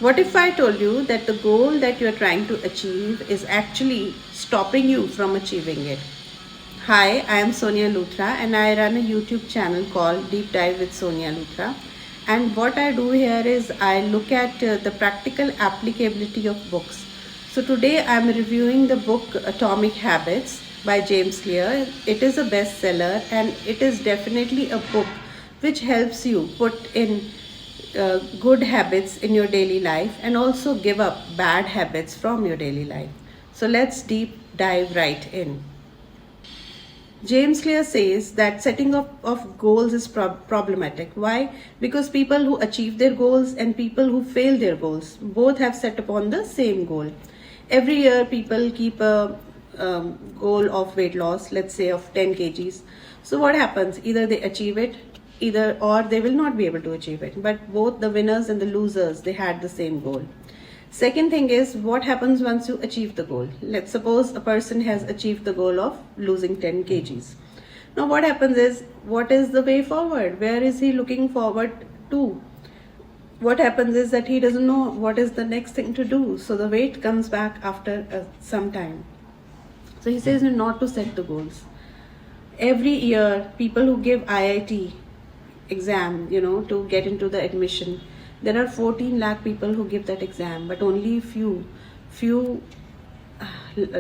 What if I told you that the goal that you are trying to achieve is actually stopping you from achieving it? Hi, I am Sonia Luthra and I run a YouTube channel called Deep Dive with Sonia Luthra. And what I do here is I look at the practical applicability of books. So today I am reviewing the book Atomic Habits by James Clear. It is a bestseller and it is definitely a book which helps you put in good habits in your daily life and also give up bad habits from your daily life. So let's deep dive right in. James Clear says that setting up of goals is problematic. Why? Because people who achieve their goals and people who fail their goals both have set upon the same goal. Every year, people keep a goal of weight loss, let's say of 10 kgs. So what happens? Either they achieve it, either or they will not be able to achieve it. But both the winners and the losers, they had the same goal. Second thing is what happens once you achieve the goal. Let's suppose a person has achieved the goal of losing 10 kgs. Now what happens is, what is the way forward? Where is he looking forward to? What happens is that he doesn't know what is the next thing to do. So the weight comes back after some time. So he says not to set the goals. Every year, people who give IIT exam, to get into the admission, there are 14 lakh people who give that exam, but only few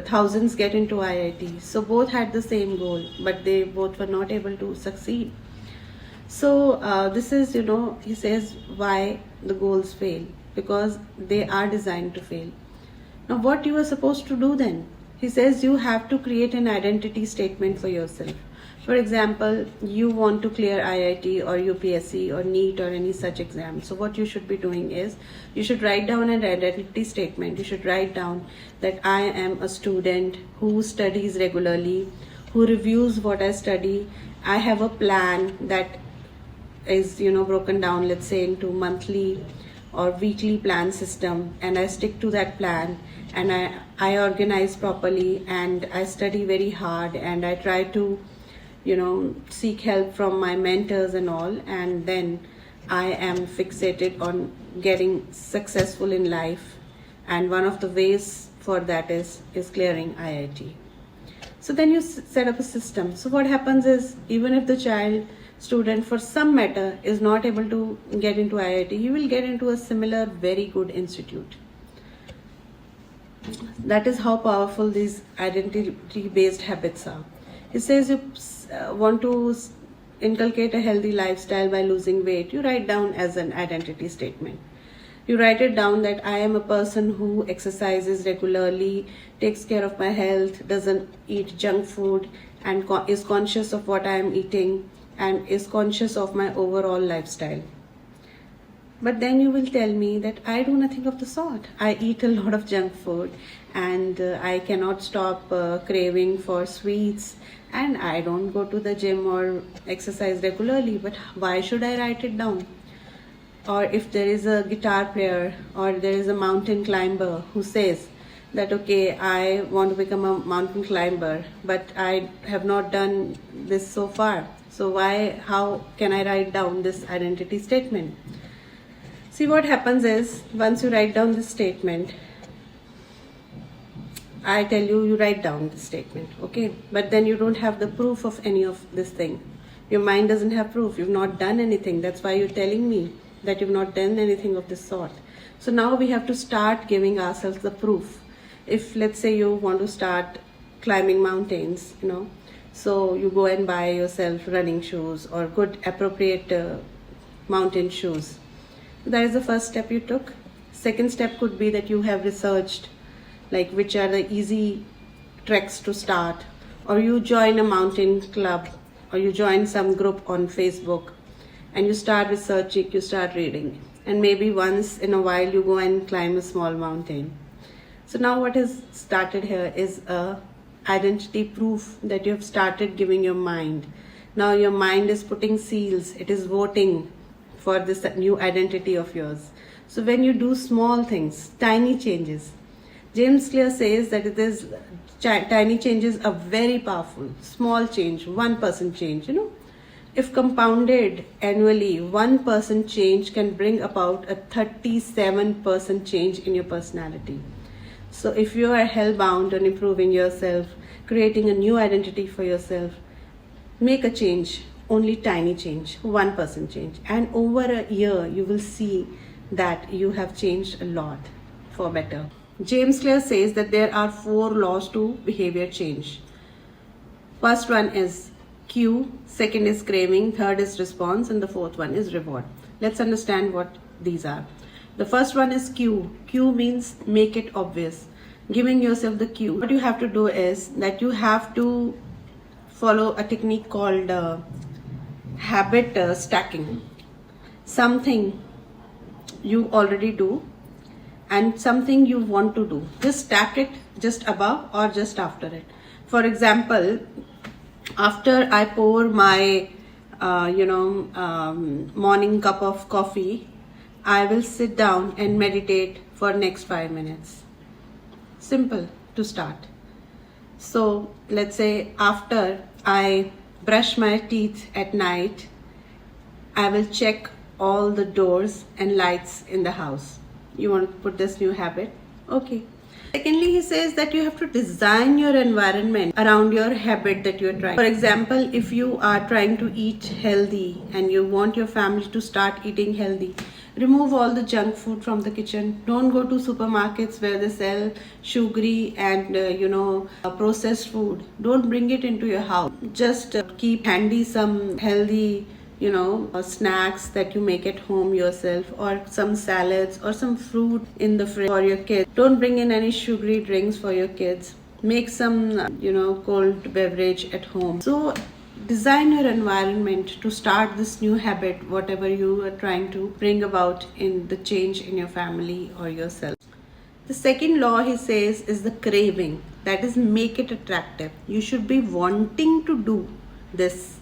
thousands get into IIT. So both had the same goal, but they both were not able to succeed. So this is, he says why the goals fail, because they are designed to fail. Now what you are supposed to do then? He says you have to create an identity statement for yourself. For example, you want to clear IIT or UPSC or NEET or any such exam. So what you should be doing is, you should write down an identity statement. You should write down that I am a student who studies regularly, who reviews what I study. I have a plan that is, broken down, let's say, into monthly or weekly plan system, and I stick to that plan, and I organize properly, and I study very hard, and I try to seek help from my mentors and all, and then I am fixated on getting successful in life, and one of the ways for that is clearing IIT. So then you set up a system. So what happens is, even if the student for some matter is not able to get into IIT, he will get into a similar very good institute. That is how powerful these identity based habits are. He says you want to inculcate a healthy lifestyle by losing weight. You write down as an identity statement. You write it down that I am a person who exercises regularly, takes care of my health, doesn't eat junk food, and is conscious of what I am eating, and is conscious of my overall lifestyle. But then you will tell me that I do nothing of the sort. I eat a lot of junk food, and I cannot stop craving for sweets, and I don't go to the gym or exercise regularly. But why should I write it down? Or if there is a guitar player or there is a mountain climber who says that, okay, I want to become a mountain climber, but I have not done this so far. So how can I write down this identity statement? See, what happens is, once you write down this statement, I tell you, you write down the statement, okay? But then you don't have the proof of any of this thing. Your mind doesn't have proof. You've not done anything. That's why you're telling me that you've not done anything of this sort. So now we have to start giving ourselves the proof. If, let's say, you want to start climbing mountains, so you go and buy yourself running shoes or good appropriate mountain shoes. That is the first step you took. Second step could be that you have researched like which are the easy treks to start, or you join a mountain club, or you join some group on Facebook, and you start researching, you start reading, and maybe once in a while you go and climb a small mountain. So now what has started here is a identity proof that you have started giving your mind. Now your mind is putting seals, it is voting for this new identity of yours. So when you do small things, tiny changes, James Clear says that it is tiny changes are very powerful. Small change, 1% change, If compounded annually, 1% change can bring about a 37% change in your personality. So if you are hellbound on improving yourself, creating a new identity for yourself, make a change, only tiny change, 1% change. And over a year, you will see that you have changed a lot for better. James Clear says that there are 4 laws to behavior change. First one is cue, second is craving, third is response, and the fourth one is reward. Let's understand what these are. The first one is cue. Cue means make it obvious. Giving yourself the cue. What you have to do is that you have to follow a technique called habit stacking. Something you already do and something you want to do. Just stack it just above or just after it. For example, after I pour my morning cup of coffee, I will sit down and meditate for next 5 minutes. Simple to start. So let's say after I brush my teeth at night, I will check all the doors and lights in the house. You want to put this new habit? Okay. Secondly, he says that you have to design your environment around your habit that you are trying. For example, if you are trying to eat healthy and you want your family to start eating healthy, remove all the junk food from the kitchen. Don't go to supermarkets where they sell sugary and processed food. Don't bring it into your house. Just keep handy some healthy snacks that you make at home yourself, or some salads or some fruit in the fridge for your kids. Don't bring in any sugary drinks for your kids. Make some cold beverage at home. So design your environment to start this new habit, whatever you are trying to bring about in the change in your family or yourself. The second law, he says, is the craving. That is, make it attractive. You should be wanting to do this.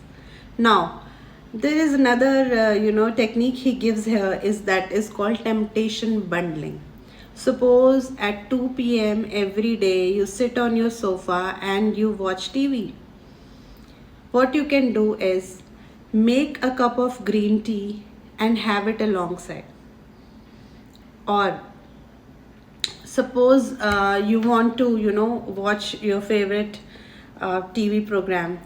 Now there is another technique he gives here, is called temptation bundling. Suppose at 2 p.m. every day you sit on your sofa and you watch TV. What you can do is make a cup of green tea and have it alongside. Or suppose you want to watch your favorite TV program.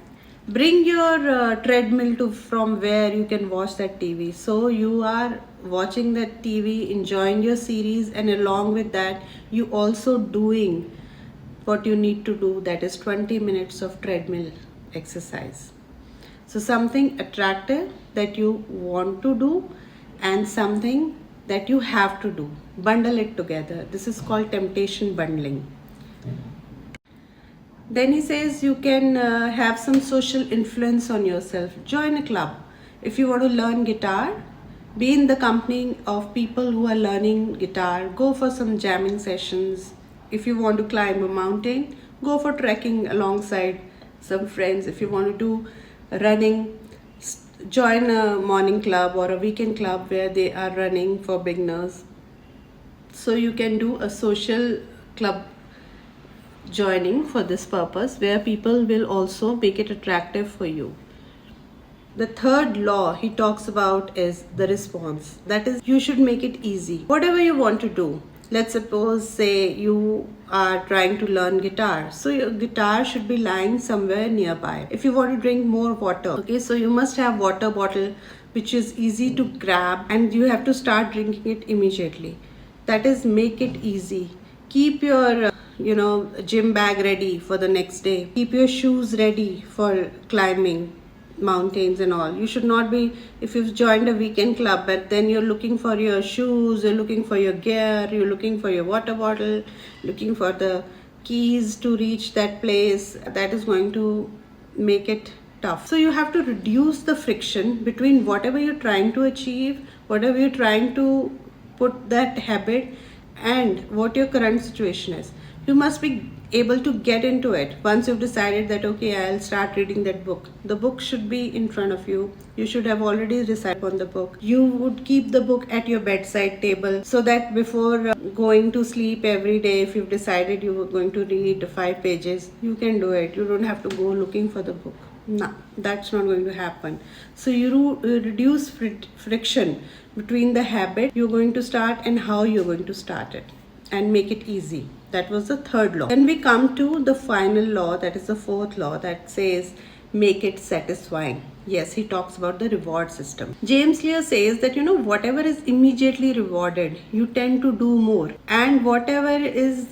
Bring your treadmill from where you can watch that TV. So you are watching that TV, enjoying your series, and along with that, you also doing what you need to do, that is 20 minutes of treadmill exercise. So something attractive that you want to do and something that you have to do. Bundle it together. This is called temptation bundling. Then he says you can have some social influence on yourself. Join a club. If you want to learn guitar, be in the company of people who are learning guitar. Go for some jamming sessions. If you want to climb a mountain, go for trekking alongside some friends. If you want to do running, join a morning club or a weekend club where they are running for beginners. So you can do a social club joining for this purpose, where people will also make it attractive for you. The third law he talks about is the response. That is, you should make it easy. Whatever you want to do. Let's suppose, say you are trying to learn guitar. So your guitar should be lying somewhere nearby. If you want to drink more water, okay, so you must have water bottle which is easy to grab and you have to start drinking it immediately. That is, make it easy. Keep your gym bag ready for the next day. Keep your shoes ready for climbing mountains and all. You should not be, if you've joined a weekend club, but then you're looking for your shoes, you're looking for your gear, you're looking for your water bottle, looking for the keys to reach that place. That is going to make it tough. So you have to reduce the friction between whatever you're trying to achieve, whatever you're trying to put that habit, and what your current situation is. You must be able to get into it. Once you've decided that, okay, I'll start reading that book. The book should be in front of you. You should have already decided on the book. You would keep the book at your bedside table so that before going to sleep every day, if you've decided you were going to read 5 pages, you can do it. You don't have to go looking for the book. No, that's not going to happen. So you reduce friction between the habit you're going to start and how you're going to start it, and make it easy. That was the third law. Then we come to the final law, that is the fourth law, that says make it satisfying. Yes, he talks about the reward system. James Clear says that whatever is immediately rewarded, you tend to do more, and whatever is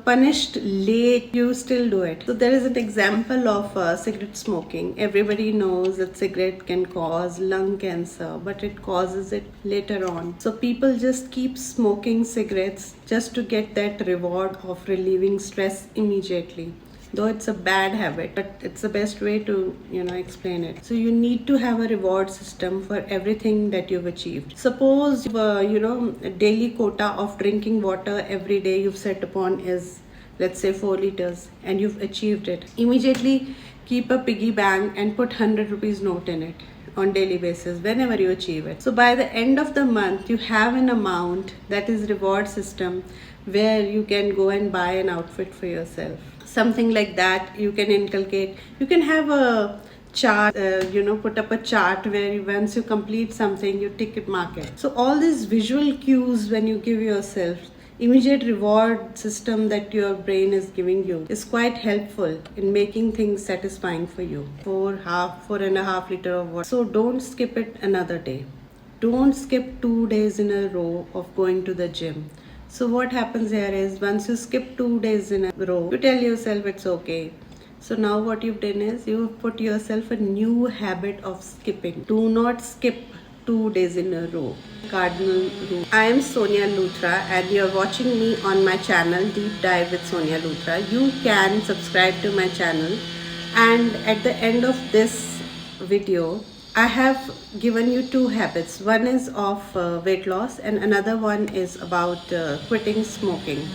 punished late, you still do it. So there is an example of cigarette smoking. Everybody knows that cigarette can cause lung cancer, but it causes it later on. So people just keep smoking cigarettes just to get that reward of relieving stress immediately, though it's a bad habit, but it's the best way to explain it. So you need to have a reward system for everything that you've achieved. Suppose a daily quota of drinking water every day you've set upon is, let's say, 4 liters, and you've achieved it. Immediately keep a piggy bank and put 100 rupees note in it on daily basis whenever you achieve it. So by the end of the month, you have an amount that is reward system, where you can go and buy an outfit for yourself. Something like that you can inculcate. You can have a chart, put up a chart where once you complete something, you tick mark it. So all these visual cues, when you give yourself immediate reward system that your brain is giving you, is quite helpful in making things satisfying for you. 4.5 liter of water. So don't skip it another day. Don't skip 2 days in a row of going to the gym. So what happens here is, once you skip 2 days in a row, you tell yourself it's okay. So now what you've done is, you've put yourself a new habit of skipping. Do not skip 2 days in a row. Cardinal rule. I am Sonia Luthra, and you're watching me on my channel Deep Dive with Sonia Luthra. You can subscribe to my channel, and at the end of this video, I have given you 2 habits. One is of weight loss, and another one is about quitting smoking.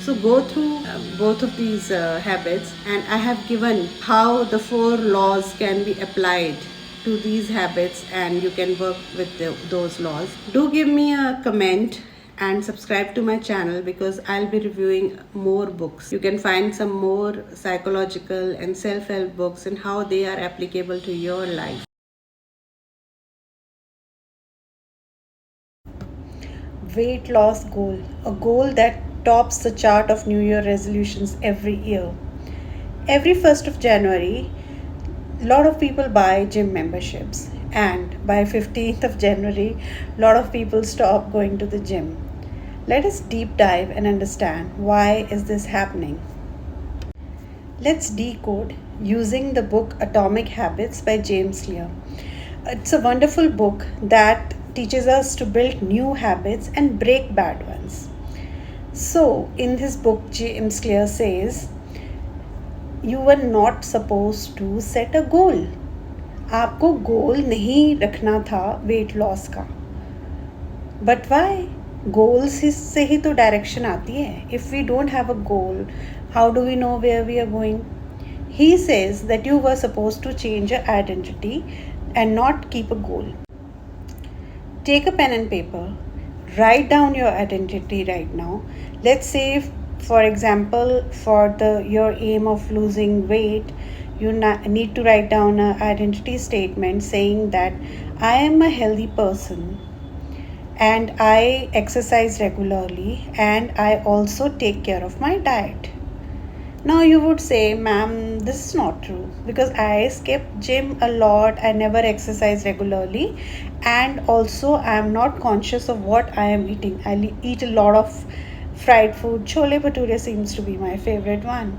So go through both of these habits, and I have given how the 4 laws can be applied to these habits, and you can work with those laws. Do give me a comment and subscribe to my channel, because I'll be reviewing more books. You can find some more psychological and self-help books and how they are applicable to your life. Weight loss goal, a goal that tops the chart of New Year resolutions every year. Every 1st of January, a lot of people buy gym memberships, and by 15th of January, a lot of people stop going to the gym. Let us deep dive and understand why is this happening. Let's decode using the book Atomic Habits by James Clear. It's a wonderful book that teaches us to build new habits and break bad ones. So, in this book, James Clear says, you were not supposed to set a goal. आपको गोल नहीं रखना था weight loss का. But why? Goals से ही तो direction आती है. If we don't have a goal, how do we know where we are going? He says that you were supposed to change your identity and not keep a goal. Take a pen and paper. Write down your identity right now. Let's say, for example, for your aim of losing weight, you need to write down an identity statement saying that I am a healthy person, and I exercise regularly, and I also take care of my diet. Now you would say, ma'am, this is not true, because I skip gym a lot, I never exercise regularly, and also I am not conscious of what I am eating. I eat a lot of fried food. Chole bhature seems to be my favorite one.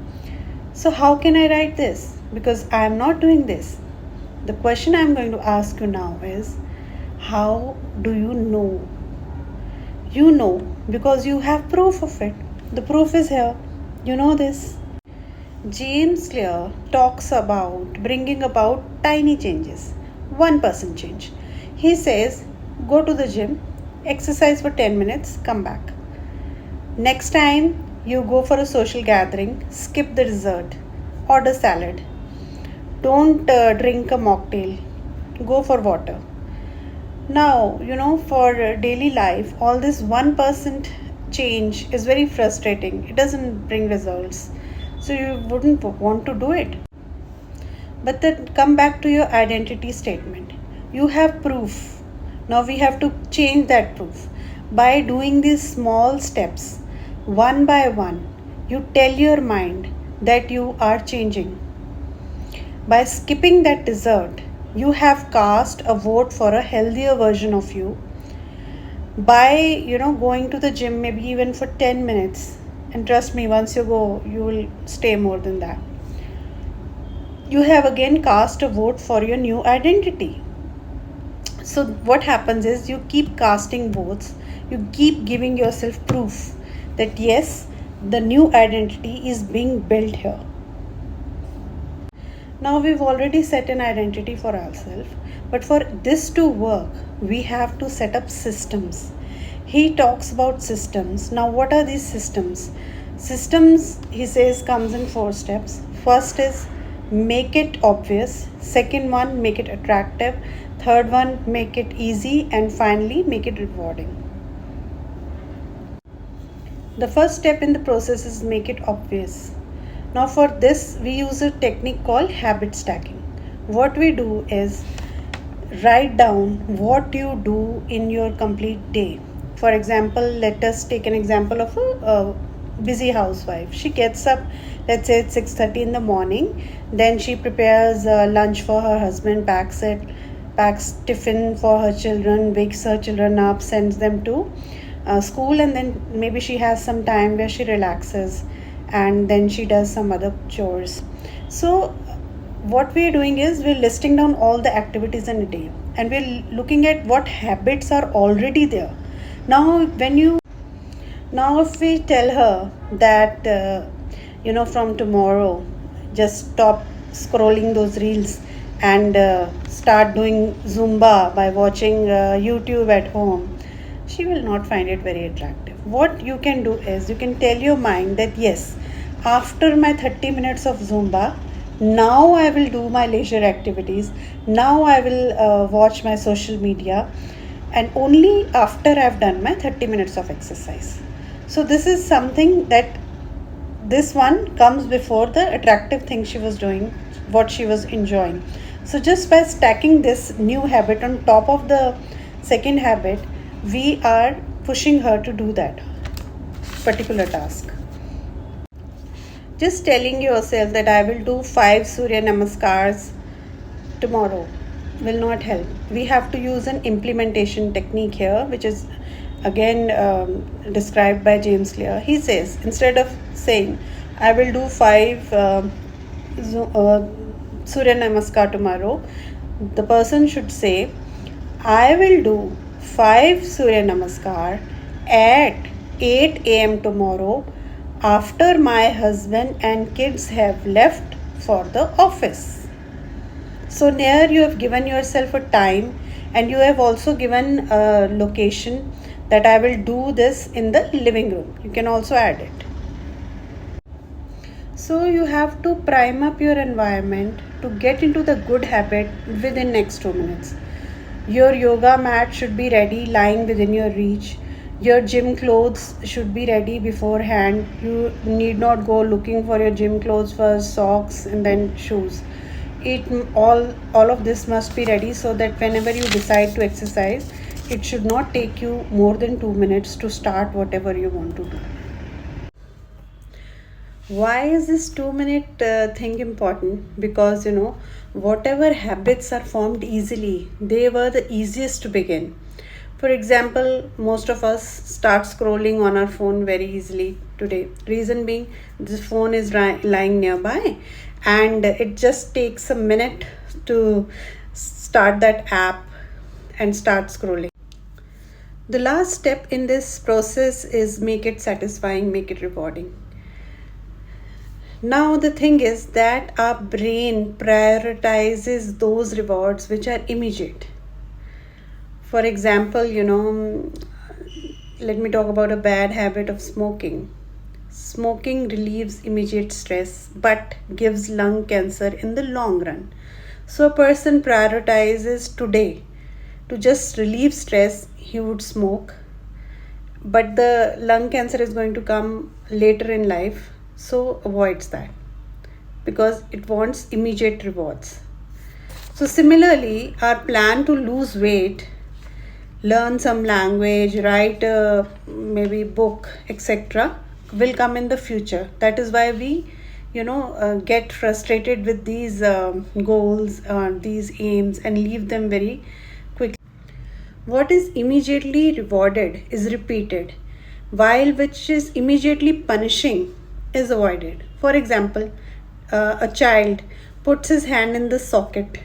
So how can I write this? Because I am not doing this. The question I am going to ask you now is, how do you know? You know because you have proof of it. The proof is here. You know this. James Clear talks about bringing about tiny changes, 1% change. He says, go to the gym, exercise for 10 minutes, come back. Next time you go for a social gathering, skip the dessert, order salad. Don't drink a mocktail, go for water. Now, for daily life, all this 1% change is very frustrating. It doesn't bring results. So you wouldn't want to do it. But then come back to your identity statement. You have proof. Now we have to change that proof. By doing these small steps, one by one, you tell your mind that you are changing. By skipping that dessert, you have cast a vote for a healthier version of you. By going to the gym maybe even for 10 minutes, and trust me, once you go you will stay more than that, you have again cast a vote for your new identity. So what happens is you keep casting votes, you keep giving yourself proof that yes, the new identity is being built here. Now we've already set an identity for ourselves, but for this to work, we have to set up systems. He talks about systems. Now, what are these systems? Systems, he says, comes in 4 steps. First is make it obvious. Second one, make it attractive. Third one, make it easy. And finally, make it rewarding. The first step in the process is make it obvious. Now for this, we use a technique called habit stacking. What we do is write down what you do in your complete day. For example, let us take an example of a busy housewife. She gets up, let's say at 6:30 in the morning. Then she prepares lunch for her husband, packs tiffin for her children, wakes her children up, sends them to school, and then maybe she has some time where she relaxes, and then she does some other chores. So what we're doing is we're listing down all the activities in a day, and we're looking at what habits are already there. Now if we tell her that from tomorrow just stop scrolling those reels and start doing Zumba by watching YouTube at home, she will not find it very attractive. What you can do is you can tell your mind that yes, after my 30 minutes of Zumba, now I will do my leisure activities, now I will watch my social media, and only after I've done my 30 minutes of exercise. So this is something that this one comes before the attractive thing she was doing, what she was enjoying. So just by stacking this new habit on top of the second habit, we are pushing her to do that particular task. Just telling yourself that I will do 5 Surya Namaskars tomorrow will not help. We have to use an implementation technique here, which is again described by James Clear. He says, instead of saying, I will do 5 Surya Namaskar tomorrow, the person should say, I will do 5 Surya Namaskar at 8 a.m. tomorrow after my husband and kids have left for the office. So there you have given yourself a time, and you have also given a location that I will do this in the living room. You can also add it. So you have to prime up your environment to get into the good habit within next 2 minutes. Your yoga mat should be ready, lying within your reach. Your gym clothes should be ready beforehand. You need not go looking for your gym clothes first, socks and then shoes. All of this must be ready so that whenever you decide to exercise, it should not take you more than 2 minutes to start whatever you want to do. Why is this 2 minute thing important? Because whatever habits are formed easily, they were the easiest to begin. For example, most of us start scrolling on our phone very easily today. Reason being, this phone is lying nearby, and it just takes a minute to start that app and start scrolling. The last step in this process is make it satisfying, make it rewarding. Now the thing is that our brain prioritizes those rewards which are immediate. For example, let me talk about a bad habit of smoking. Smoking relieves immediate stress but gives lung cancer in the long run. So a person prioritizes today to just relieve stress, he would smoke, but the lung cancer is going to come later in life, so avoids that. because it wants immediate rewards. So similarly, our plan to lose weight, learn some language, write a maybe book, etc., will come in the future. That is why we, get frustrated with these goals, these aims, and leave them very quickly. What is immediately rewarded is repeated, while which is immediately punishing is avoided. For example, a child puts his hand in the socket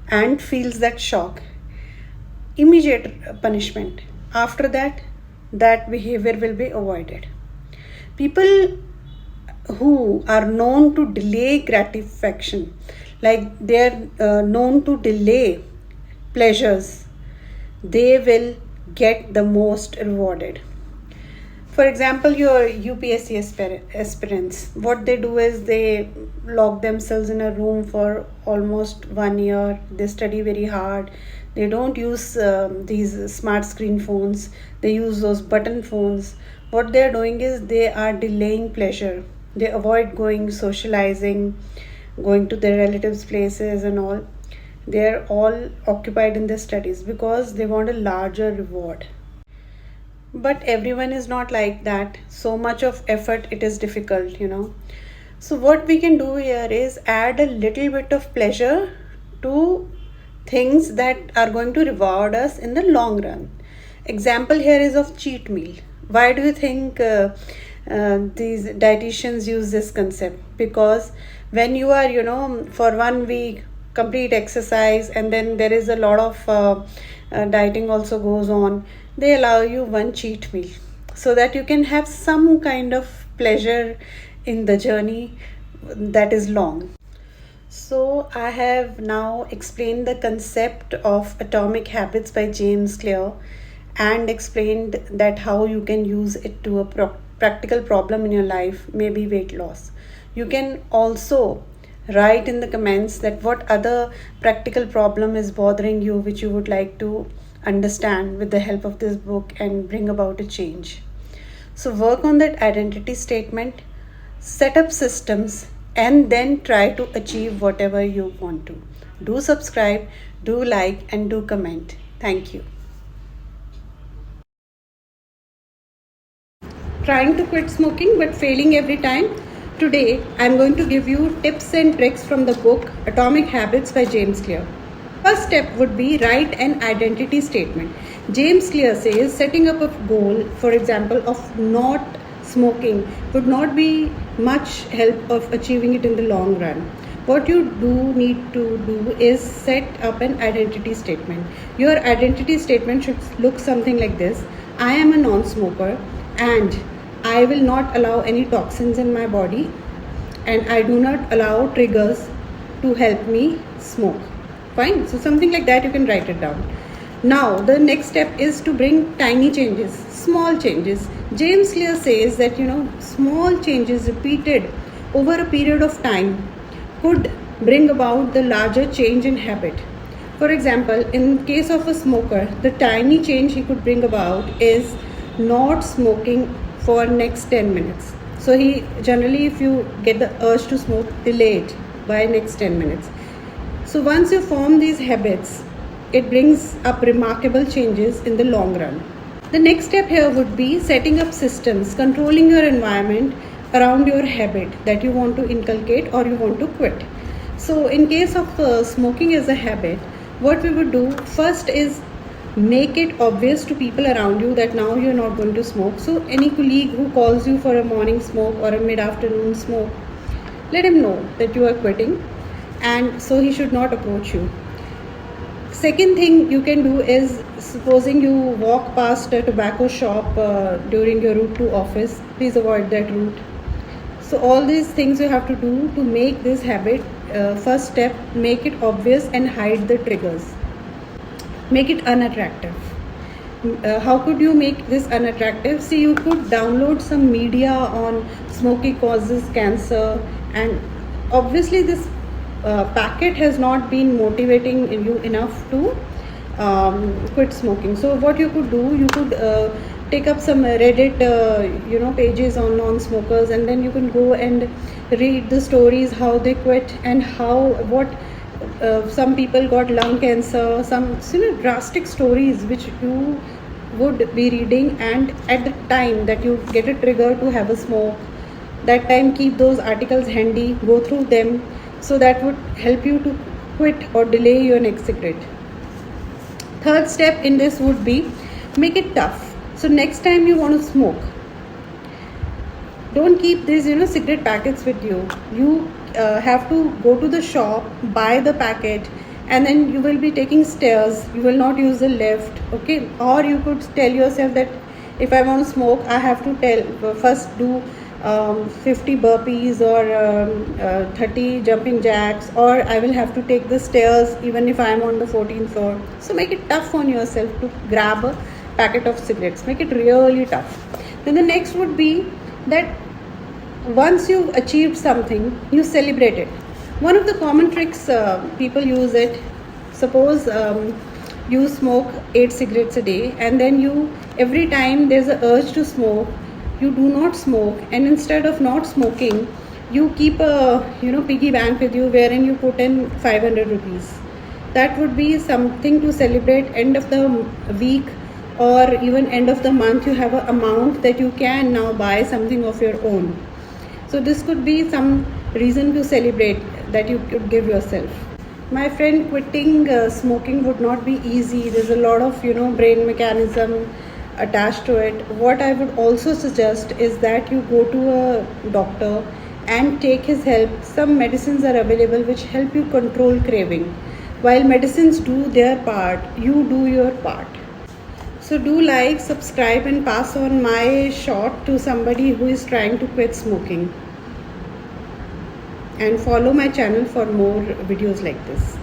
and feels that shock. Immediate punishment. After that, that behavior will be avoided. People who are known to delay gratification, like they are known to delay pleasures, they will get the most rewarded. For example, your UPSC aspirants, what they do is they lock themselves in a room for almost 1 year. They study very hard. They don't use these smart screen phones. They use those button phones. What they are doing is they are delaying pleasure. They avoid going socializing, going to their relatives' places and all. They are all occupied in their studies because they want a larger reward. But everyone is not like that. So much of effort, it is difficult. So what we can do here is add a little bit of pleasure to things that are going to reward us in the long run. Example here is of cheat meal. Why do you think these dietitians use this concept? Because when you are, for 1 week complete exercise, and then there is a lot of dieting also goes on, they allow you one cheat meal so that you can have some kind of pleasure in the journey that is long. So I have now explained the concept of Atomic Habits by James Clear, and explained that how you can use it to a practical problem in your life, maybe weight loss. You can also write in the comments that what other practical problem is bothering you, which you would like to understand with the help of this book and bring about a change. So work on that identity statement, set up systems, and then try to achieve whatever you want to. Do subscribe, do like, and do comment. Thank you. Trying to quit smoking but failing every time? Today, I am going to give you tips and tricks from the book Atomic Habits by James Clear. First step would be write an identity statement. James Clear says setting up a goal, for example, of not smoking would not be much help of achieving it in the long run. What you do need to do is set up an identity statement. Your identity statement should look something like this. I am a non-smoker and I will not allow any toxins in my body, and I do not allow triggers to help me smoke. Fine. So something like that, you can write it down. Now the next step is to bring tiny changes, small changes. James Clear says that small changes repeated over a period of time could bring about the larger change in habit. For example, in case of a smoker, the tiny change he could bring about is not smoking for next 10 minutes. So he generally, if you get the urge to smoke, delay it by next 10 minutes. So once you form these habits, it brings up remarkable changes in the long run. The next step here would be setting up systems, controlling your environment around your habit that you want to inculcate or you want to quit. So in case of smoking as a habit, what we would do first is make it obvious to people around you that now you're not going to smoke. So any colleague who calls you for a morning smoke or a mid-afternoon smoke, let him know that you are quitting, and so he should not approach you. Second thing you can do is, supposing you walk past a tobacco shop during your route to office, please avoid that route. So all these things you have to do to make this habit. First step, make it obvious and hide the triggers. Make it unattractive. How could you make this unattractive? See, you could download some media on smoking causes cancer, and obviously this packet has not been motivating you enough to quit smoking. So what you could do, you could take up some Reddit pages on non-smokers, and then you can go and read the stories how they quit, and how what some people got lung cancer, some drastic stories which you would be reading. And at the time that you get a trigger to have a smoke, that time keep those articles handy, go through them, so that would help you to quit or delay your next cigarette. Third step in this would be make it tough. So next time you want to smoke, don't keep these cigarette packets with you. You have to go to the shop, buy the packet, and then you will be taking stairs. You will not use the lift, okay? Or you could tell yourself that if I want to smoke, I have to first do 50 burpees or 30 jumping jacks, or I will have to take the stairs even if I am on the 14th floor. So make it tough on yourself to grab a packet of cigarettes. Make it really tough. Then the next would be that once you've achieved something, you celebrate it. One of the common tricks people use it. Suppose you smoke 8 cigarettes a day, and then you, every time there's an urge to smoke, you do not smoke, and instead of not smoking, you keep a piggy bank with you wherein you put in 500 rupees. That would be something to celebrate. End of the week or even end of the month, you have an amount that you can now buy something of your own. So this could be some reason to celebrate that you could give yourself. My friend, quitting smoking would not be easy. There's a lot of brain mechanism attached to it. What I would also suggest is that you go to a doctor and take his help. Some medicines are available which help you control craving. While medicines do their part, you do your part. So do like, subscribe, and pass on my shot to somebody who is trying to quit smoking. And follow my channel for more videos like this.